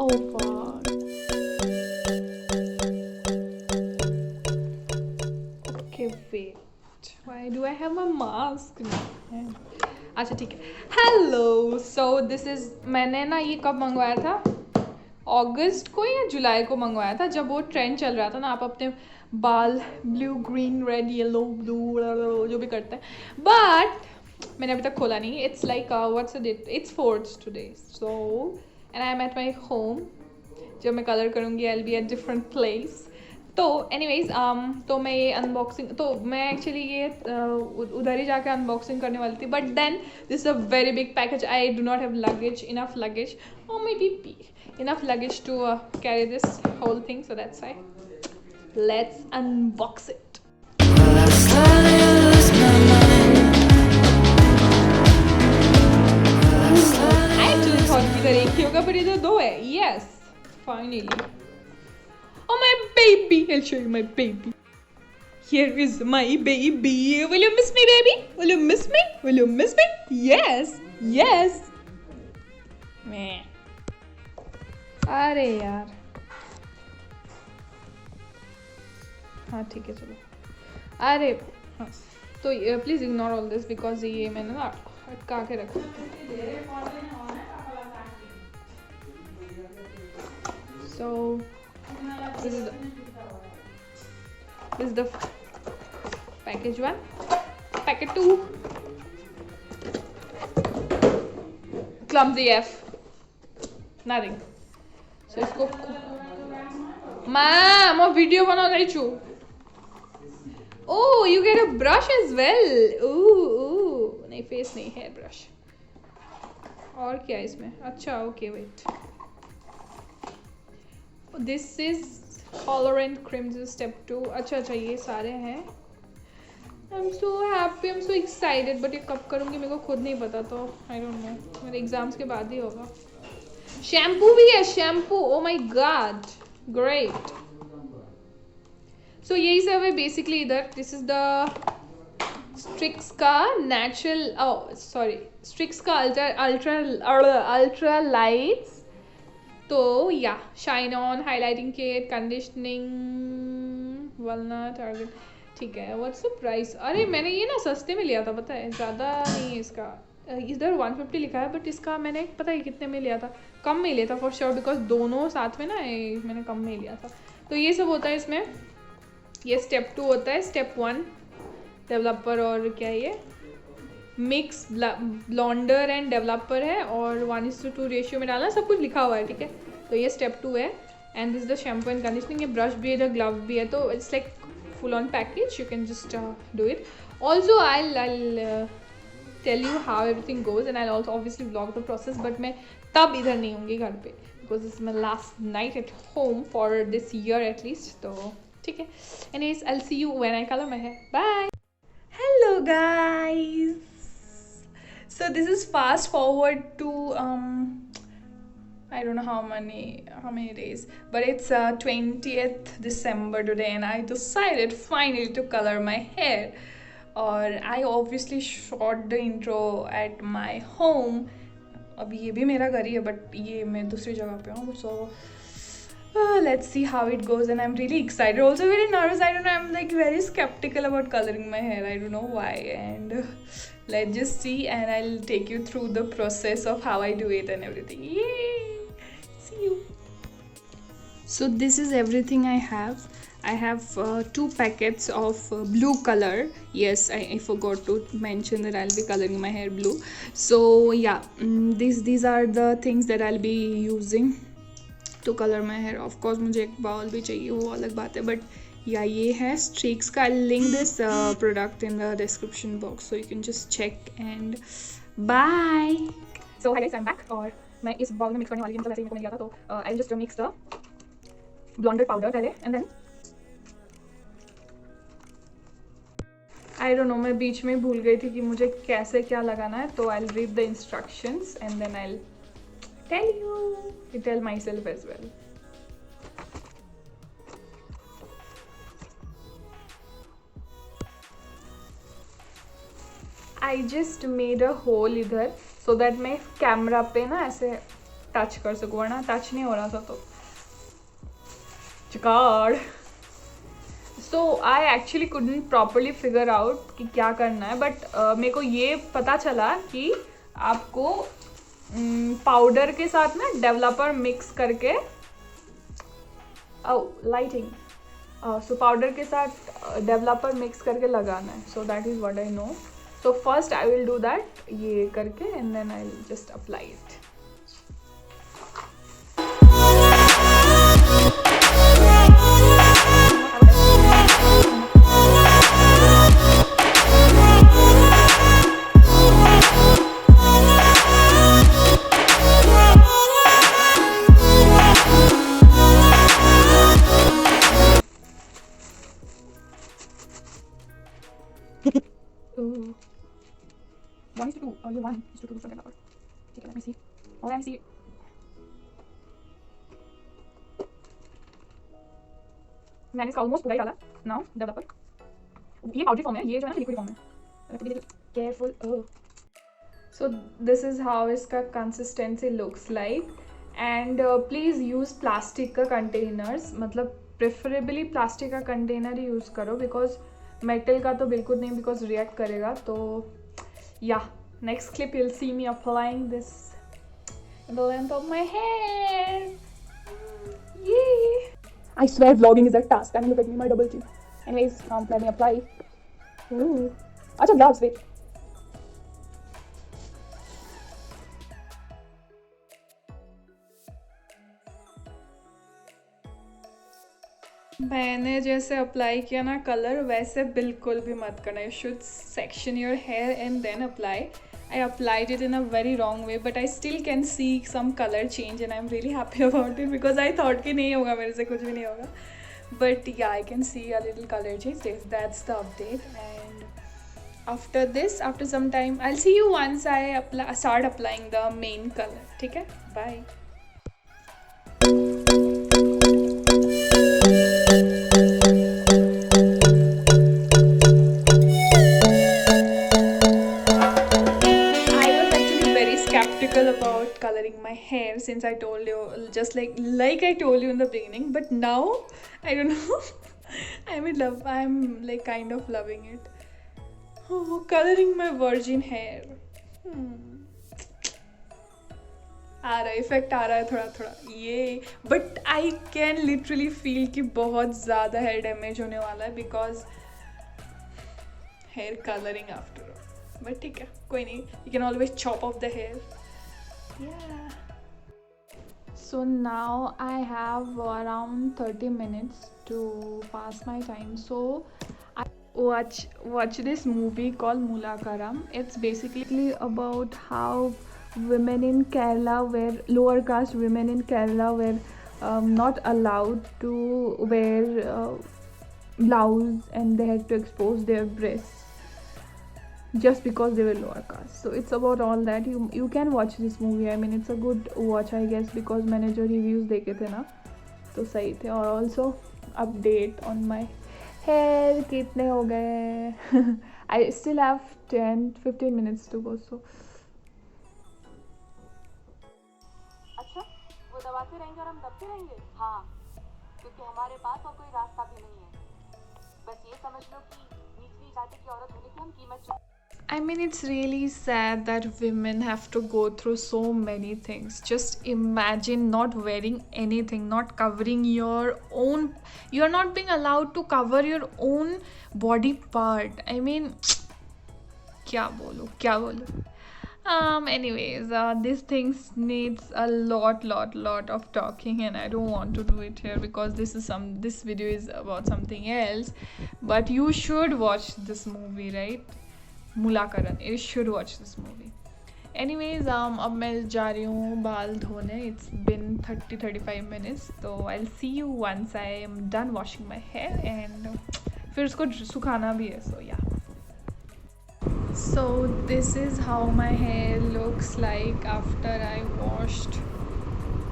Oh fuck. Okay, wait. Why do I have my mask now? अच्छा ठीक है. Hello. So this is, मैंने ना ये कब मंगवाया था, अगस्त को या जुलाई को मंगवाया था, जब वो ट्रेंड चल रहा था ना, आप अपने बाल blue green red yellow blue जो भी करते हैं, बट मैंने अभी तक खोला नहीं. It's like what's the date, it's 4th today. So and I am at my home. जब मैं कलर करूँगी I will be at different place. तो एनीवेज तो मैं ये अनबॉक्सिंग, तो मैं एक्चुअली ये उधर ही जाके अनबॉक्सिंग करने वाली थी, but then this is a very big package. I do not have luggage, enough luggage, or maybe enough luggage to carry this whole thing, so that's why let's unbox it. I actually thought कि इधर एक ही होगा, पर इधर दो है. Yes, finally. Oh, my baby! I'll show you my baby. Here is my baby. Will you miss me, baby? Will you miss me? Will you miss me? Yes, yes. Man. अरे यार, हाँ ठीक है चलो. अरे हाँ, तो please ignore all this because ये मैंने ना अटका के रखा. सो this is the package 1. Packet 2, clumsy F, nothing. So इसको मैं वीडियो बना रही छू. Oh, you get a brush as well. ooh नहीं, फेस नहीं, हेयर ब्रश. और क्या है इसमें? अच्छा okay wait, this is colour and creams step 2. अच्छा ये सारे हैं. I am so happy, I am so excited, but ये कब करूँगी मेरे को खुद नहीं पता, तो आई डोंट नो, मेरे एग्जाम्स के बाद ही होगा. शैम्पू भी है, shampoo. Oh my God, great. So यही सब है बेसिकली इधर. दिस इज द स्ट्रिक्स का नेचुरल, स्ट्रिक्स का अल्ट्रा लाइट्स. तो या shine on highlighting kit, conditioning, walnut target. ठीक है. What's the price? अरे मैंने ये ना सस्ते में लिया था, पता है, ज़्यादा नहीं है इसका. इधर 150 लिखा है, बट इसका मैंने पता है कितने में लिया था, कम में लिया था फॉर श्योर, बिकॉज दोनों साथ में ना मैंने कम में लिया था. तो ये सब होता है इसमें. ये स्टेप 2 होता है. स्टेप 1 डेवलपर, और क्या है ये, मिक्स ब्लॉन्डर एंड डेवलपर है, और 1:2 रेशियो में डालना, सब कुछ लिखा हुआ है, ठीक है. तो ये स्टेप 2 है. And this the shampoo and conditioning. ये ब्रश भी है, ग्लव भी है, तो it's like full on package. You can just do it. Also I'll tell you how everything goes, and I'll also obviously vlog the process, but मैं तब इधर नहीं होंगी घर पे, because this is my last night at home for this year at least. तो ठीक है. Anyways, I'll see you when I color my hair. Bye. Hello guys. So this is fast forward to I don't know how many days, but it's 20th December today, and I decided finally to color my hair. Or I obviously shot the intro at my home. अभी ये भी मेरा घर ही है, but ये मैं दूसरी जगह पे हूँ. So let's see how it goes, and I'm really excited, also very nervous. I don't know, I'm like very skeptical about coloring my hair. I don't know why, and let's just see, and I'll take you through the process of how I do it and everything. Yay! See you. So this is everything I have. I have 2 packets of blue color. Yes, I forgot to mention that I'll be coloring my hair blue. So yeah, these are the things that I'll be using to color my hair. Of course मुझे एक bowl भी चाहिए, वो अलग बात है, but yeah, ये है Streaks का. I'll link this product in the description box, so you can just check, and bye. So hi guys, I'm back. और मैं इस बाउल में मिक्स करने वाली हूँ, मतलब ऐसे ही मैंने लिया था. तो I just mix the Blondor powder पहले, and then I don't know, मैं बीच में भूल गई थी कि मुझे कैसे क्या लगाना है. तो I will read the instructions and then I will tell you, tell myself as well. I just made a hole इधर, सो दैट मैं कैमरा पे ना ऐसे टच कर सकूँ, वरना टच नहीं हो रहा था तो चिकाड़। So I actually couldn't properly figure out कि क्या करना है, बट मेरे को ये पता चला कि आपको पाउडर के साथ ना डेवलपर मिक्स करके लाइटिंग सो पाउडर के साथ डेवलपर मिक्स करके लगाना है. So that is what I know. So first I will do that ये करके and then I will just apply it. One is to two. Oh, you one is to two for developer. Okay, let me see. Oh, let me see. मैंने इसका almost पूरा ही डाला now developer. ये powdery form है, ये जो है ना लिक्विड फॉर्म है. Careful. So this is how इसका consistency looks like. And please use plastic का कंटेनर्स, मतलब प्रेफरेबली प्लास्टिक का कंटेनर ही यूज़ करो, बिकॉज मेटल का तो बिल्कुल नहीं, बिकॉज रिएक्ट करेगा. तो yeah, next clip you'll see me applying this in the length of my hair. Yay! I swear vlogging is a task. I mean, look at me, my double chin. Anyways, let me apply. Ooh. Acha, gloves, wait. मैंने जैसे apply किया ना colour, वैसे बिल्कुल भी मत करना. You should section your hair and then apply. I applied it in a very wrong way, but I still can see some colour change and I am really happy about it, because I thought कि नहीं होगा मेरे से, कुछ भी नहीं होगा. But yeah, I can see a little colour change. That's the update. And after this, after some time, I will see you once I start applying the main colour. ठीक है, bye. About coloring my hair, since I told you, just like I told you in the beginning, but now I don't know. I'm in love. I'm like kind of loving it. Oh, coloring my virgin hair. आ रहा है, effect आ रहा है थोड़ा थोड़ा ये, but I can literally feel कि बहुत ज़्यादा हेयर डैमेज होने वाला है, because hair colouring after all. But ठीक है, कोई नहीं, you can always chop off the hair. Yeah. So now I have around 30 minutes to pass my time. So I watch this movie called Mulakaram. It's basically about how women in Kerala were, lower caste women in Kerala were not allowed to wear blouse, and they had to expose their breasts just because they were lower caste. So it's about all that. You can watch this movie. I mean, it's a good watch, I guess, because मैंने जो reviews देखे थे ना तो सही थे. और also update on my hair, कितने हो गए. I still have 10-15 minutes to go. So अच्छा, वो दबाते रहेंगे और हम दबते रहेंगे. हाँ, क्योंकि हमारे पास और कोई रास्ता भी नहीं है. बस ये समझ लो कि निचली जाति की औरत होने की हम कीमत. I mean, it's really sad that women have to go through so many things. Just imagine not wearing anything, not covering your own. You're not being allowed to cover your own body part. I mean, क्या बोलूँ. Anyways, these things needs a lot of talking, and I don't want to do it here because this video is about something else. But you should watch this movie, right? मुलाकरन. You should watch this movie. Anyways, अब मैं जा रही हूँ बाल धोने. It's been 30-35 minutes. तो I'll see you once I am done washing my hair, and फिर उसको सुखाना भी है. So yeah. So this is how my hair looks like after I washed.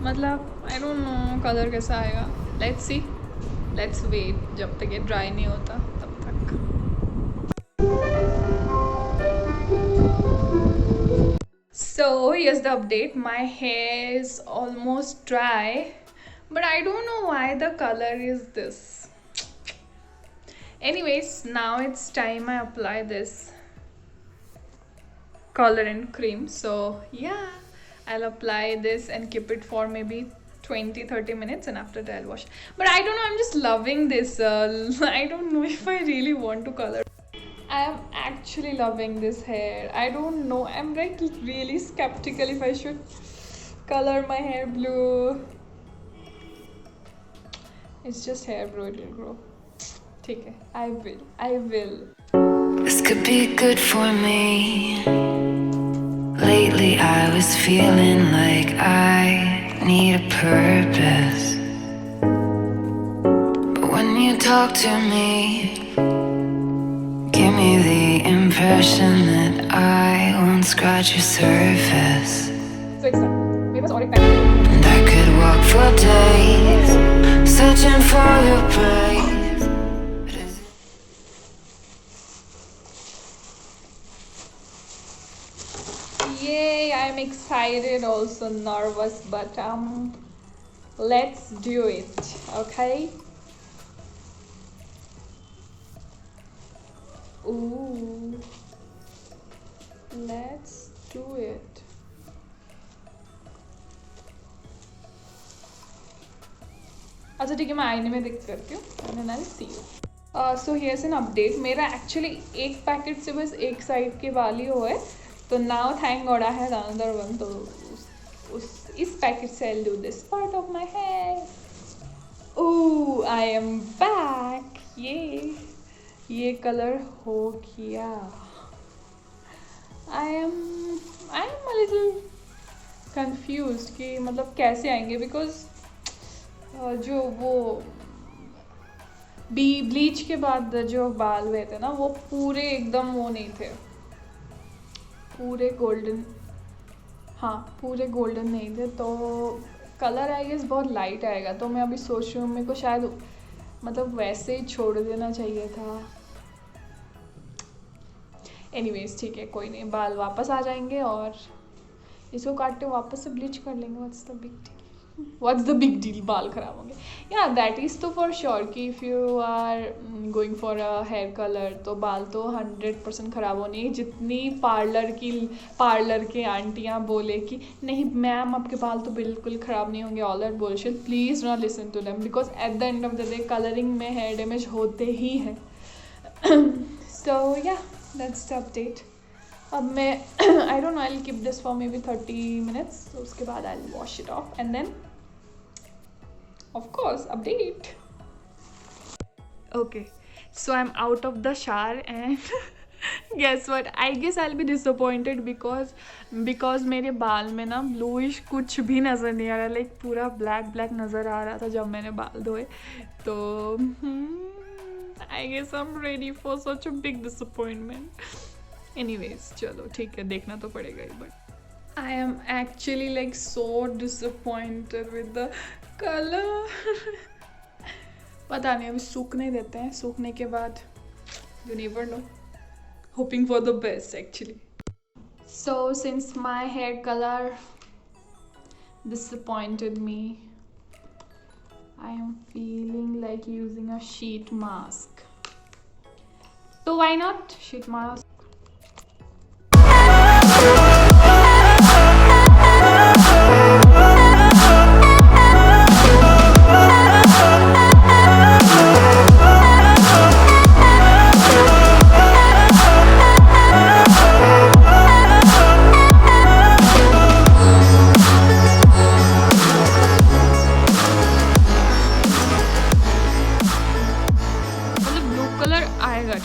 मतलब I don't know कलर कैसा आएगा. Let's see. Let's wait जब तक ये ड्राई नहीं होता तब तक. So here's the update. My hair is almost dry, but I don't know why the color is this. Anyways, now it's time I apply this colorant cream. So yeah, I'll apply this and keep it for maybe 20-30 minutes, and after that I'll wash. But I don't know, I'm just loving this. I don't know if I really want to color. I am actually loving this hair. I don't know, I'm like really skeptical if I should color my hair blue. It's just hair, bro, it will grow. ठीक है, I will. This could be good for me. Lately I was feeling like I need a purpose. But when you talk to me, give me the impression that I won't scratch your surface. So excited. मेरे पास और एक packet है. And I could walk for days, searching for your praise. Yay, I'm excited, also nervous, but let's do it, okay? Ooh, let's do it. अच्छा ठीक है, मैं आईने में देख करती हूँ and then I'll see you. So here's an update. मेरा actually एक पैकेट से बस एक साइड के वाल ही हुए, तो now thank God I had another one. तो इस पैकेट से I'll do this part of my hair. Ooh, I am back. ये कलर हो गया. I am a little confused कि मतलब कैसे आएंगे, because जो वो ब्लीच के बाद जो बाल हुए थे ना, वो पूरे एकदम वो नहीं थे, पूरे गोल्डन. हाँ, पूरे गोल्डन नहीं थे, तो कलर आई गेस बहुत लाइट आएगा. तो मैं अभी सोच रही हूँ मेरे को शायद मतलब वैसे ही छोड़ देना चाहिए था. एनीवेज ठीक है, कोई नहीं, बाल वापस आ जाएंगे और इसको काट के वापस से ब्लीच कर लेंगे. व्हाट्स द बिग डील, बाल खराब होंगे. या दैट इज़ तो फॉर श्योर कि if you are going for a hair colour तो बाल तो 100% ख़राब होने ही. जितनी पार्लर के आंटियाँ बोले कि नहीं मैम आपके बाल तो बिल्कुल ख़राब नहीं होंगे, all that bullshit. Please not listen to them, because at the end of the day colouring में हेयर डैमेज होते ही हैं. सो या दैट्स द अपडेट. अब मैं I don't know, I will keep this for maybe 30 minutes. तो उसके बाद I will wash it off and then of course update. Okay, so I'm out of the shower and guess what, I guess I'll be disappointed because मेरे बाल में ना bluish कुछ भी नज़र नहीं आ रहा. लाइक पूरा ब्लैक नज़र आ रहा था जब मैंने बाल धोए. तो I guess I'm ready for such a big disappointment. Anyways, चलो ठीक है, देखना तो पड़ेगा ही. But I am actually like so disappointed with the color. पता नहीं, अभी सूखने देते हैं, सूखने के बाद you never know. Hoping for the best actually. So since my hair color disappointed me, I am feeling like using a sheet mask. So why not sheet mask?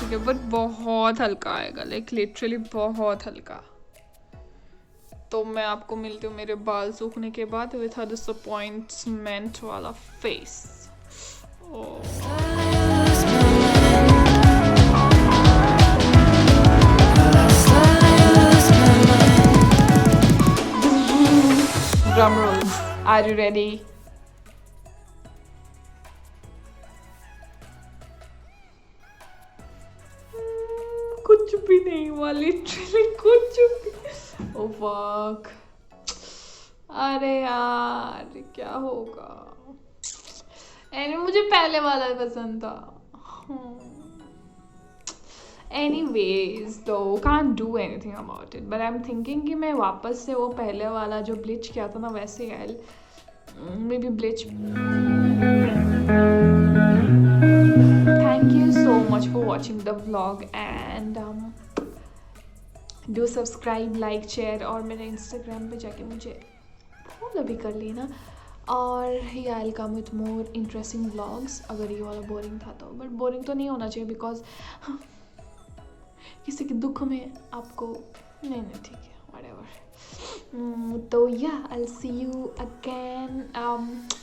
ठीक है, बट बहुत हल्का आएगा, लाइक लिटरली बहुत हल्का. तो मैं आपको मिलती हूँ मेरे बाल सूखने के बाद विथ अ डिसअपॉइंटमेंट वाला face. Drum rolls. Are you ready? कुछ भी नहीं हुआ, लिटरली कुछ भी. ओ फक, अरे यार क्या होगा। एनी मुझे पहले वाला पसंद था। Anyways, though can't do anything about it. But I'm thinking कि मैं वापस से वो पहले वाला जो ब्लीच किया था ना वैसे ही maybe bleach. Thank you so much for watching the vlog and do subscribe, like, share और मेरे Instagram पे जाके मुझे follow भी कर लेना। और yeah, I'll come with more interesting vlogs अगर ये वाला boring था तो, but boring तो नहीं होना चाहिए because किसी के दुख में आपको नहीं ठीक है whatever। तो yeah, I'll see you again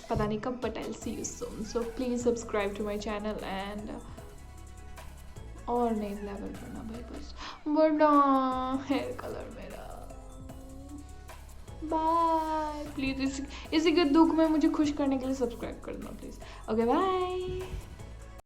पता नहीं कब but I'll see you soon, so please subscribe to my channel and और नहीं लेवल करना भाई बस बड़ा हेयर कलर मेरा। बाय प्लीज, इसी के दुख में मुझे खुश करने के लिए सब्सक्राइब कर देना प्लीज। Okay bye.